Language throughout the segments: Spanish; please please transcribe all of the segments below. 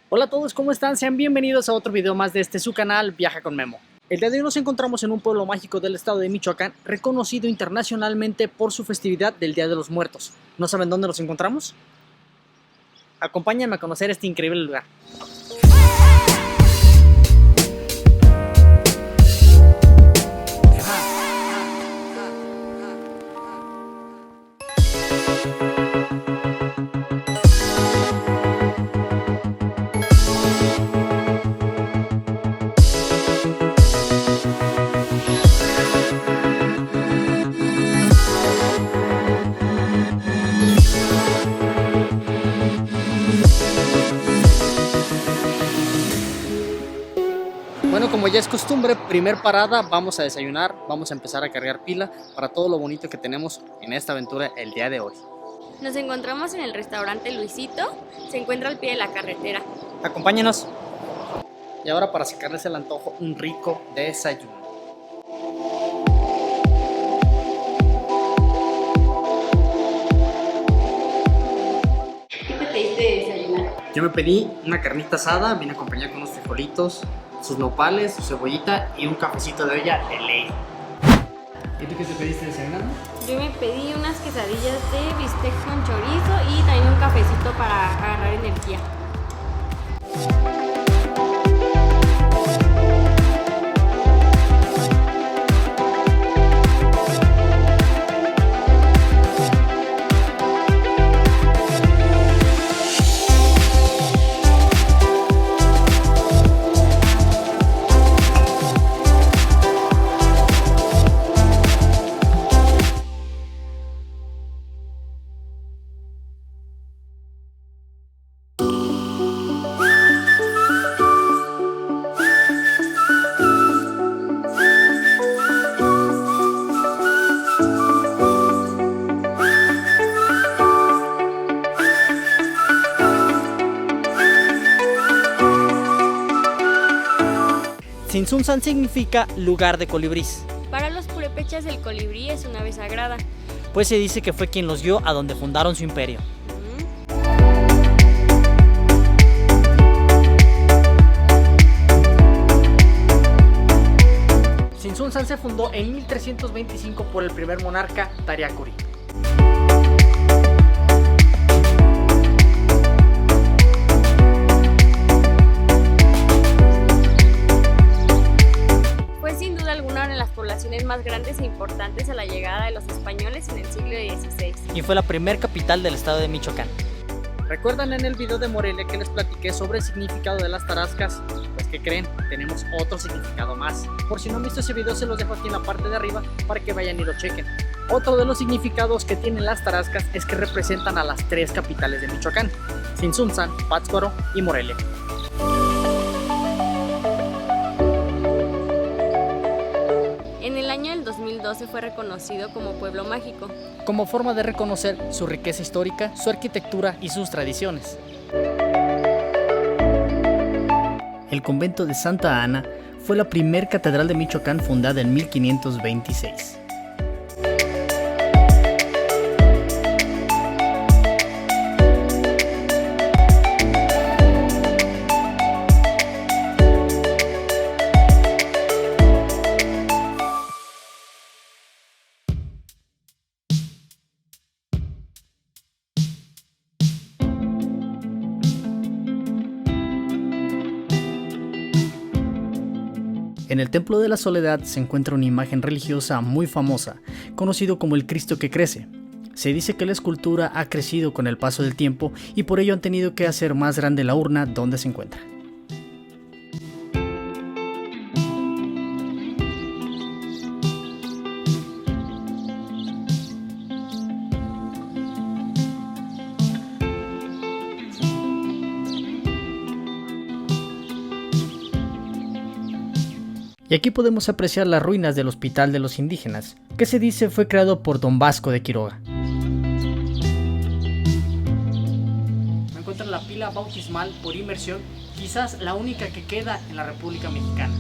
Hola a todos, ¿cómo están? Sean bienvenidos a otro video más de su canal Viaja con Memo. El día de hoy nos encontramos en un pueblo mágico del estado de Michoacán, reconocido internacionalmente por su festividad del Día de los Muertos. ¿No saben dónde nos encontramos? Acompáñenme a conocer este increíble lugar. Bueno, como ya es costumbre, primer parada, vamos a desayunar, vamos a empezar a cargar pila para todo lo bonito que tenemos en esta aventura el día de hoy. Nos encontramos en el restaurante Luisito, se encuentra al pie de la carretera. Acompáñenos. Y ahora para sacarles el antojo, un rico desayuno. ¿Qué te pediste de desayunar? Yo me pedí una carnita asada, viene acompañada con unos frijolitos, sus nopales, su cebollita y un cafecito de olla de ley. ¿Y tú qué te pediste desayunando? Yo me pedí unas quesadillas de bistec con chorizo y también un cafecito para agarrar energía. Tzintzuntzan significa lugar de colibrís, Para los purépechas el colibrí es una ave sagrada. pues se dice que fue quien los guió a donde fundaron su imperio. Tzintzuntzan se fundó en 1325 por el primer monarca Tariacuri. Fue sin duda alguna una de las poblaciones más grandes e importantes a la llegada de los españoles en el siglo XVI. Y fue la primer capital del estado de Michoacán. ¿Recuerdan en el video de Morelia que les platiqué sobre el significado de las tarascas? Pues ¿qué creen? Tenemos otro significado más. Por si no han visto ese video, se los dejo aquí en la parte de arriba para que vayan y lo chequen. Otro de los significados que tienen las tarascas es que representan a las tres capitales de Michoacán: Tzintzuntzan, Pátzcuaro y Morelia. En el año del 2012 fue reconocido como pueblo mágico. Como forma de reconocer su riqueza histórica, su arquitectura y sus tradiciones. El convento de Santa Ana fue la primer catedral de Michoacán fundada en 1526. En el Templo de la Soledad se encuentra una imagen religiosa muy famosa, conocido como el Cristo que crece. Se dice que la escultura ha crecido con el paso del tiempo y por ello han tenido que hacer más grande la urna donde se encuentra. Y aquí podemos apreciar las ruinas del Hospital de los Indígenas, que se dice fue creado por Don Vasco de Quiroga. Me encuentro en la pila bautismal por inmersión, quizás la única que queda en la República Mexicana.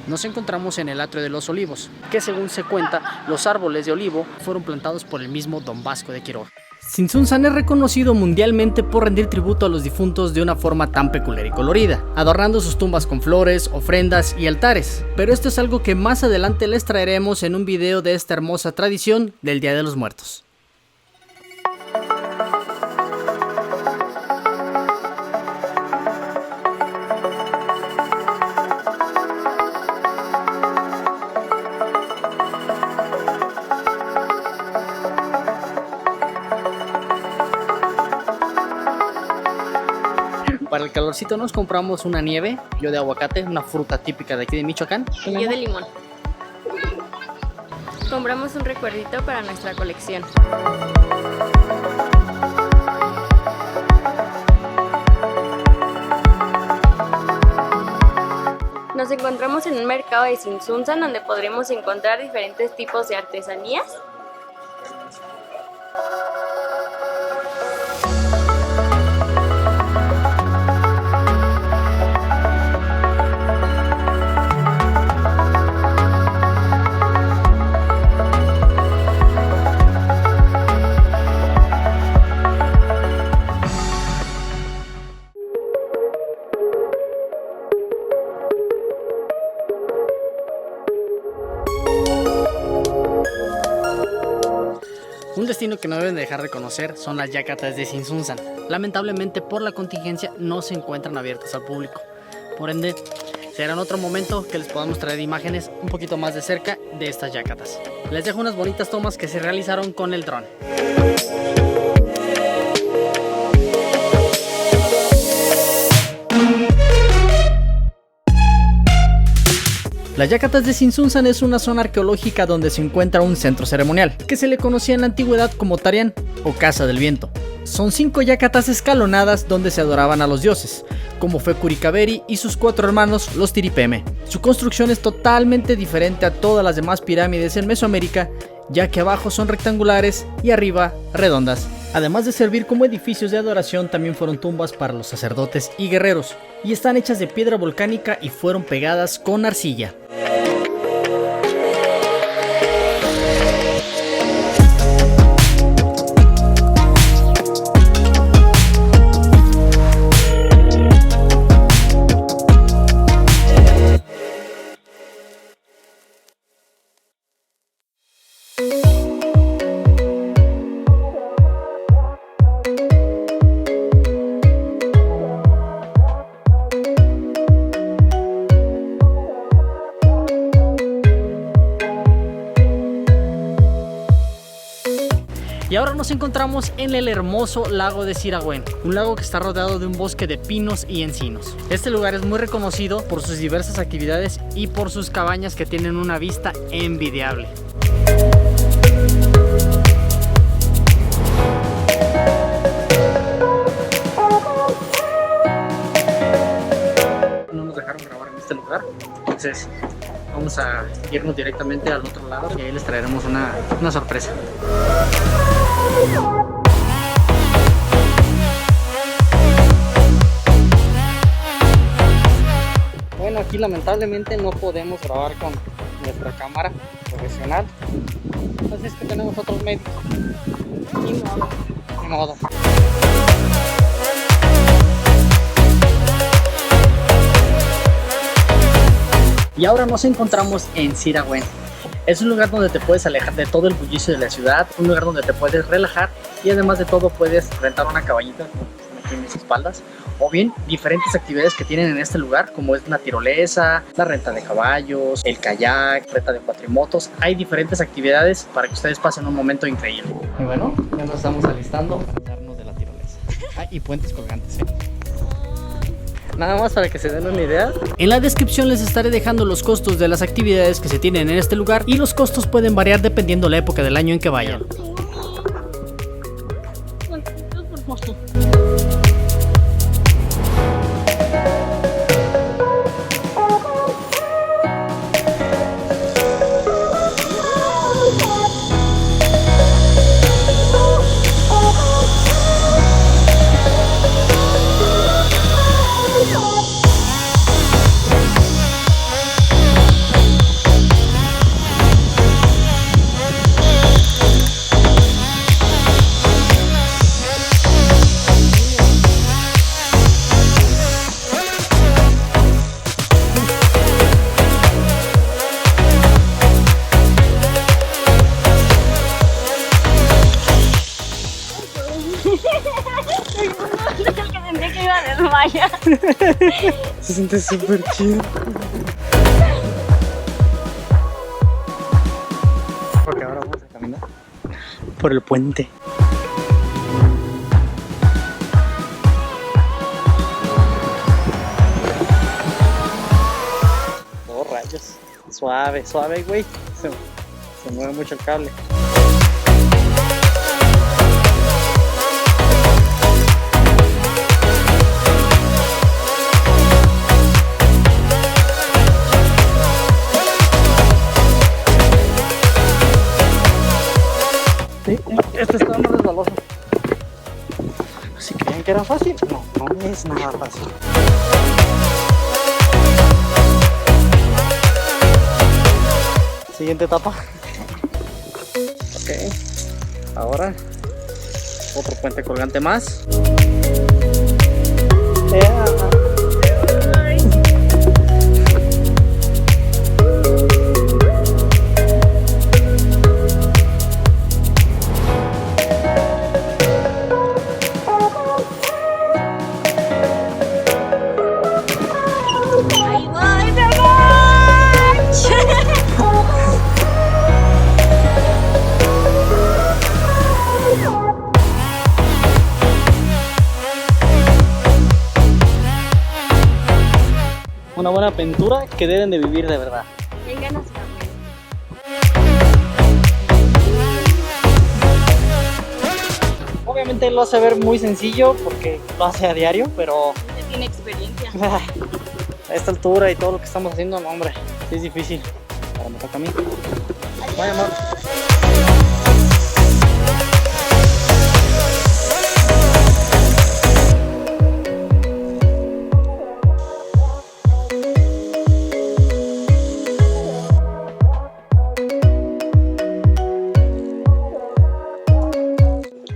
Nos encontramos en el Atrio de los Olivos, que según se cuenta, los árboles de olivo fueron plantados por el mismo Don Vasco de Quiroga. Sinsunzan es reconocido mundialmente por rendir tributo a los difuntos de una forma tan peculiar y colorida, adornando sus tumbas con flores, ofrendas y altares. Pero esto es algo que más adelante les traeremos en un video de esta hermosa tradición del Día de los Muertos. Para el calorcito nos compramos una nieve, yo de aguacate, una fruta típica de aquí de Michoacán. Y yo de limón. Compramos un recuerdito para nuestra colección. Nos encontramos en un mercado de Sinsunzan donde podremos encontrar diferentes tipos de artesanías. Un destino que no deben dejar de conocer son las yacatas de Sinsunzan. Lamentablemente por la contingencia no se encuentran abiertas al público. Por ende, será en otro momento que les podamos traer imágenes un poquito más de cerca de estas yacatas. Les dejo unas bonitas tomas que se realizaron con el dron. Las yacatas de Sinsunzan es una zona arqueológica donde se encuentra un centro ceremonial, que se le conocía en la antigüedad como Tarian o Casa del Viento. Son 5 yacatas escalonadas donde se adoraban a los dioses, como fue Curicaveri y sus 4 hermanos, los Tiripeme. Su construcción es totalmente diferente a todas las demás pirámides en Mesoamérica, ya que abajo son rectangulares y arriba redondas. Además de servir como edificios de adoración, también fueron tumbas para los sacerdotes y guerreros, y están hechas de piedra volcánica y fueron pegadas con arcilla. Y ahora nos encontramos en el hermoso lago de Siragüen, un lago que está rodeado de un bosque de pinos y encinos. Este lugar es muy reconocido por sus diversas actividades y por sus cabañas que tienen una vista envidiable. No nos dejaron grabar en este lugar, entonces vamos a irnos directamente al otro lado y ahí les traeremos una sorpresa. Bueno, aquí lamentablemente no podemos grabar con nuestra cámara profesional, así es que tenemos otros medios. Ni modo. Y ahora nos encontramos en Siragüen. Es un lugar donde te puedes alejar de todo el bullicio de la ciudad, un lugar donde te puedes relajar y además de todo puedes rentar una cabañita aquí en mis espaldas, o bien diferentes actividades que tienen en este lugar, como es una tirolesa, la renta de caballos, el kayak, renta de cuatrimotos. Hay diferentes actividades para que ustedes pasen un momento increíble. Y bueno, ya nos estamos alistando para darnos de la tirolesa. Y puentes colgantes, Nada más para que se den una idea. En la descripción les estaré dejando los costos de las actividades que se tienen en este lugar y los costos pueden variar dependiendo la época del año en que vayan. iba a desmayar. Se siente súper chido. Porque ahora vamos a caminar por el puente. Oh, rayos. Suave, suave, güey. Se mueve mucho el cable. Sí, este está más resbaloso. Si creían que era fácil, no, no es nada fácil. Siguiente etapa. Ok, ahora otro puente colgante más. Ahí voy, mi amor. Una buena aventura que deben de vivir de verdad. Vengan a saber. Obviamente lo hace ver muy sencillo porque lo hace a diario, pero Usted tiene experiencia. a esta altura y todo lo que estamos haciendo, no, hombre, sí es difícil. Ahora me toca a mí. Vaya, amor.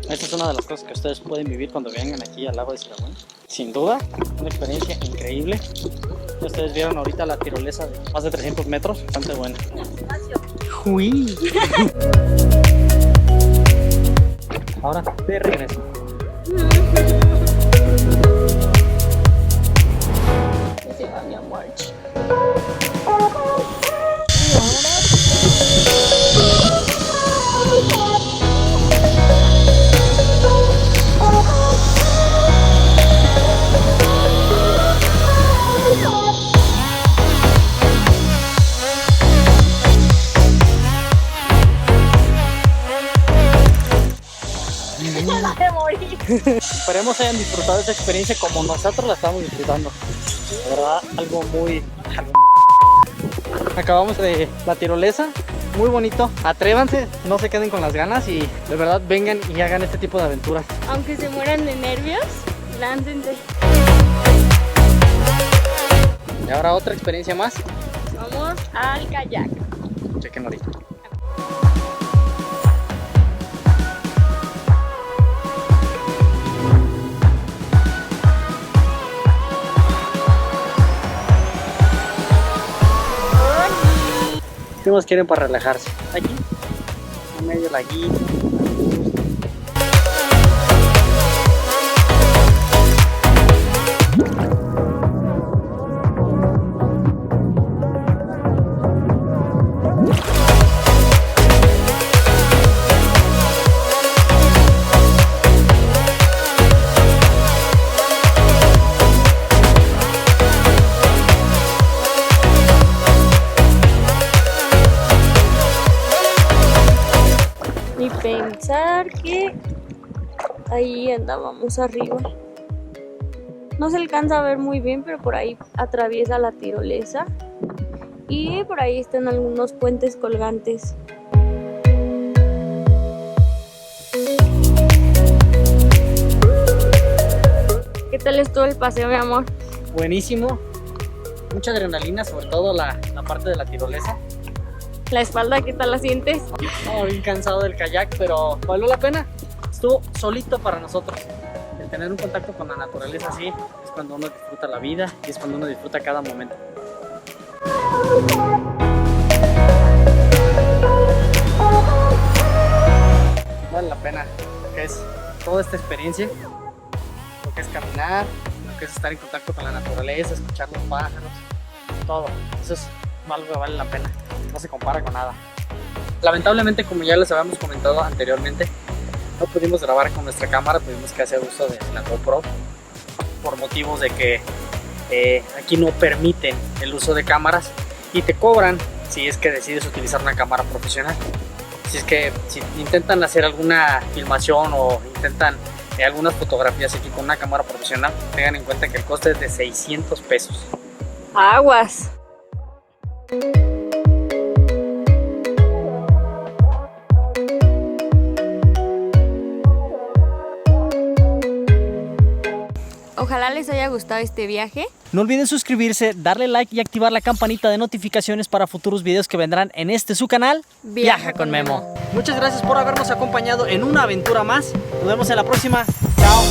Esta es una de las cosas que ustedes pueden vivir cuando vengan aquí al lago de Siragüen. Sin duda, una experiencia increíble. Ustedes vieron ahorita la tirolesa de más de 300 metros, bastante buena. ¡Uy! Ahora, de regreso. Se va mi amor. De morir. Esperemos hayan disfrutado esa experiencia como nosotros la estamos disfrutando. De verdad, algo muy... Acabamos de la tirolesa, muy bonito. Atrévanse, no se queden con las ganas y de verdad vengan y hagan este tipo de aventuras. Aunque se mueran de nervios, láncense. Y ahora otra experiencia más. Vamos al kayak. Chequen ahorita. ¿Qué más quieren para relajarse? Aquí, a medio laguito. Y pensar que ahí andábamos arriba. No se alcanza a ver muy bien, pero por ahí atraviesa la tirolesa. Y por ahí están algunos puentes colgantes. ¿Qué tal estuvo el paseo, mi amor? Buenísimo. Mucha adrenalina, sobre todo la parte de la tirolesa. La espalda, ¿qué tal la sientes? Estaba bien cansado del kayak, pero valió la pena. Estuvo solito para nosotros. El tener un contacto con la naturaleza así es cuando uno disfruta la vida y es cuando uno disfruta cada momento. Vale la pena lo que es toda esta experiencia, lo que es caminar, lo que es estar en contacto con la naturaleza, escuchar los pájaros, todo. Eso es algo que vale la pena, no se compara con nada. Lamentablemente, como ya les habíamos comentado anteriormente, no pudimos grabar con nuestra cámara, tuvimos que hacer uso de la GoPro por motivos de que aquí no permiten el uso de cámaras y te cobran si es que decides utilizar una cámara profesional. Si intentan hacer alguna filmación o intentan algunas fotografías aquí con una cámara profesional, tengan en cuenta que el coste es de 600 pesos. Aguas. Ojalá les haya gustado este viaje. No olviden suscribirse, darle like y activar la campanita de notificaciones para futuros videos que vendrán en su canal, Viaja con Memo. Muchas gracias por habernos acompañado en una aventura más. Nos vemos en la próxima. Chao.